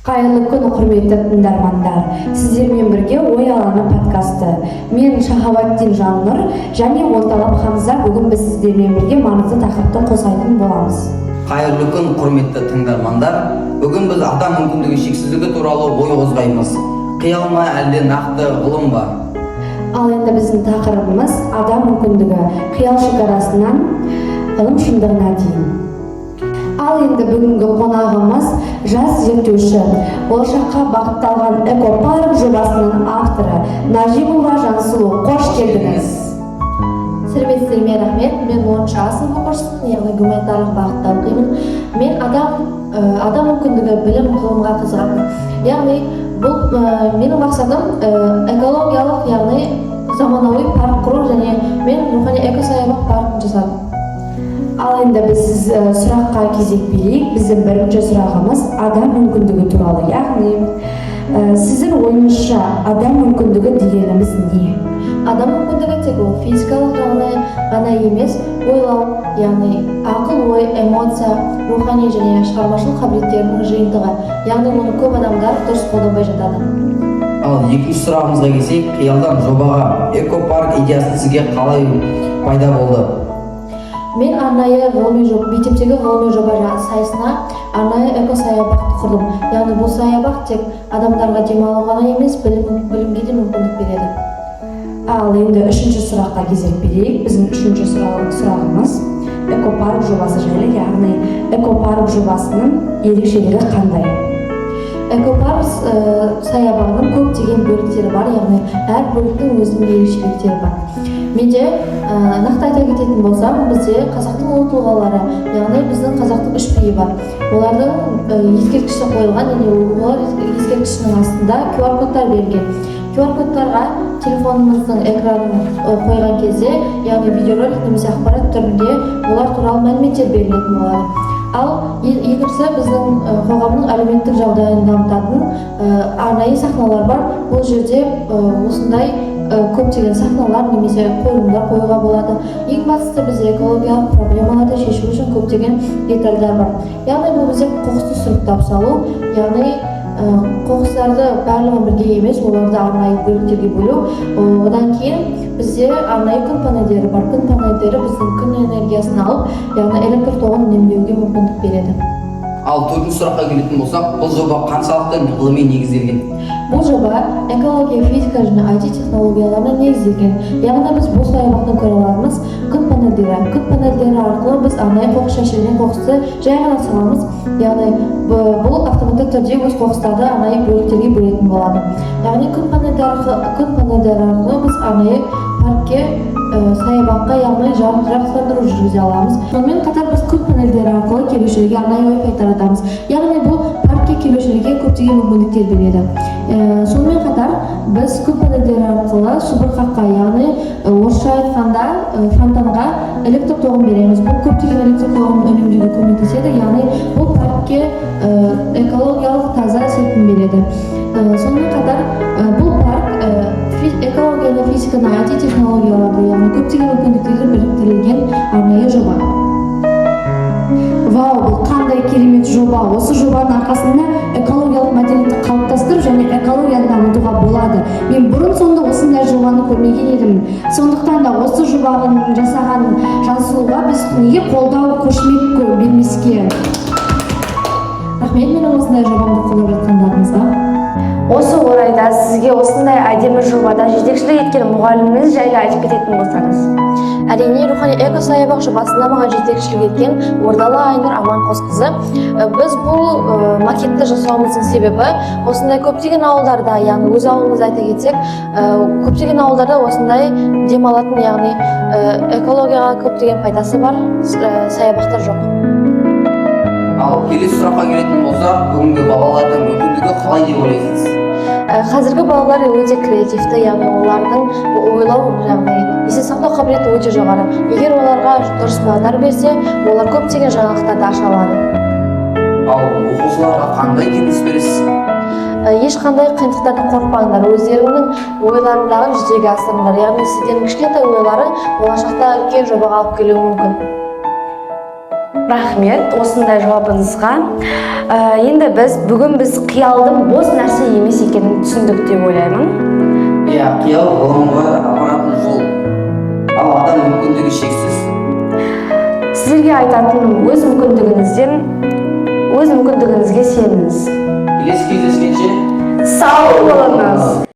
Қайырлы күн, құрметті тыңдармандар. Сіздермен бірге Ой алаңы подкасты. Мен Шахаваттин Жаннұр және Орталап Хамза. Бүгін біз сіздермен бірге маңызды тақырыпты қозғайтын боламыз. Қайырлы күн, құрметті тыңдармандар. Бүгін біз адам мүмкіндігі шексіздігі туралы ой қозғаймыз. Қиял ма әлде нақты ғылым ба? Ал енді біздің тақырыбымыз адам мүмкіндігі, қиял шекарасынан ғылым шындығына дейін. Ал енді бүгінгі қонағымыз жас зерттеуші, болашаққа бағытталған экопарк жобасының авторы Нажибова Жансұлу. Қош келдіңіз. Сәлеметсіздер ме? Рахмет. Мен 10-шы А сынып оқушысымын, яғни гуманитарлық бағытта оқимын. Мен адам мүмкіндігі, білім, ғылымға қызығамын. Яғни бұл менің мақсатым экологиялық, яғни заманауи парк құру және мен рухани экосаябақ паркын жасадым. Ал енді біз сұраққа кезек берейік. Біздің бірінші сұрағымыз адам мүмкіндігі туралы. Яғни сіздің ойыңызша адам мүмкіндігі дегеніміз не? Адам мүмкіндігі тек ол физикалық жағынан ғана емес, ойлау, яғни ақыл, ой, эмоция, рухани және шығармашылық қабілеттерінің жиынтығы. Яғни оны көп адамдар дұрыс қолданбай жатады. Ал екінші сұрағымызға келсек, қиялдан жобаға экопарк идеясы сізге қалай пайда болды? Мен арнайы мектептегі ғылыми жоба сайысына арнайы экосаябақты құрдым. Яғни бұл саябақ тек адамдарға демалу ғана емес, білімге де мүмкіндік береді. Ал енді үшінші сұраққа кезек берейік. Біздің үшінші сұрағымыз экопарк жобасы жайлы. Яғни экопарк жобасының ерекшелігі қандай? Экопарк саябағының көптеген бөліктері бар, яғни әр бөліктің өзінің ерекшеліктері бар. Менде нақты айта кететін болсам, бізде қазақтың ұлы тұлғалары, яғни біздің қазақтың 3 биі бар. Олардың ескерткіші қойылған, олар ескерткішінің астында QR кодтар берілген. QR кодтарға телефонымыздың экранын қойған кезде, яғни видеоролик немесе ақпарат түрінде олар туралы мәліметтер берілетін болады. Ал екіншісі біздің қоғамның әлеуметтік жағдайын дамытатын арнайы сахналар бар. Бұл жерде осындай көптеген сахналар немесе қойылымдар қоюға болады. Ең бастысы бізде экологиялық проблемаларды шешу үшін көптеген детальдар бар. Яғни бұл бізде қоқысты сұрыптап салу, яғни қоқыстарды барлығы бірге емес, оларды арнайы бөліктерге бөлу. Одан кейін бізде арнайы күн панельдері бар. Күн панельдері біздің күн энергиясын алып, яғни электр тоғын үнемдеуге мүмкіндік береді. Ал төртінші сұраққа келетін болсақ, бұл жоба қаншалықты ғылыми негізделген? Бұл жоба экология, физика және IT технологияларына негізделген. Яғни біз бұл саябақтан көре алатынымыз күн панельдері. Күн панельдері арқылы біз арнайы қоқыс жәшігіне қоқысты жай ғана саламыз. Яғни бұл автоматты түрде өз қоқыстарды арнайы бөліктерге бөлетін болады. Яғни күн панельдері арқылы біз арнайы паркке, саябаққа, яғни жарықтандыру жүргізе аламыз. Сонымен қатар біз күн панельдері арқылы келушілерге арнайы Wi-Fi таратамыз. Яғни бұл паркке келушілерге көптеген мүмкіндіктер береді. Сонымен қатар біз күн панельдері арқылы субұрқаққа, яғни орысша айтқанда фонтанға электр тоғын береміз. Бұл көптеген электр тоғын үнемдеуге көмектеседі, яғни бұл паркке экологиялық таза серпін береді. Сонымен қатар бұл парк экологияны, физиканы, IT технологияларды, яғни көптеген мүмкіндіктерді біріктірілген арнайы жоба. Вау, бұл қандай керемет жоба! Осы жобаның арқасында экологиялық мәдениетті қалыптастырып және экологияны дамытуға болады. Мен бұрын соңды осындай жобаны көрмеген едім. Сондықтан да осы жобаны жасаған Жансұлуға біз неге қолдау, қошемет бермеске? Рахмет, менің осындай жобамды қолдап жатқандарыңызға. Осы орайда сізге осындай әдемі жобада жетекшілік еткен мұғаліміңіз жайлы айтып кететін болсаңыз. Әрине, рухани экосаябақ жобасында маған жетекшілік еткен Ордалы Айнұр Аманқосқызы. Біз бұл макетті жасауымыздың себебі осындай көптеген ауылдарда, яғни өз ауылымызды айта кетсек, көптеген ауылдарда осындай демалатын, яғни экологияға көптеген пайдасы бар саябақтар жоқ. Ал келесі сұраққа келетін болсақ, бүгінгі балалардың мүмкіндігі қалай деп ойлайсыз? Қазіргі балалар өте креативті, яғни олардың ойлау, яғни есте сақтау қабілеті өте жоғары. Егер оларға дұрыс бағдар берсе, олар көптеген жаңалықтарды аша алады. Ал оқушыларға қандай кеңес бересіз? Ешқандай қиындықтардан қорықпаңдар, өздеріңнің ойларындағы жүзеге асырыңдар. Яғни сіздердің кішкентай ойлары болашақта үлкен жобаға алып келуі мүмкін. Рахмет осындай жауабыңызға. Енді бүгін біз қиялдың бос нәрсе емес екенін түсіндік деп ойлаймын. Иә, қиял ғылымға апаратын жол. Ал адам мүмкіндігі шексіз. Сіздерге айтатыным өз мүмкіндігіңізге сеніңіз. Келесі кездескенше Сау болыңыз.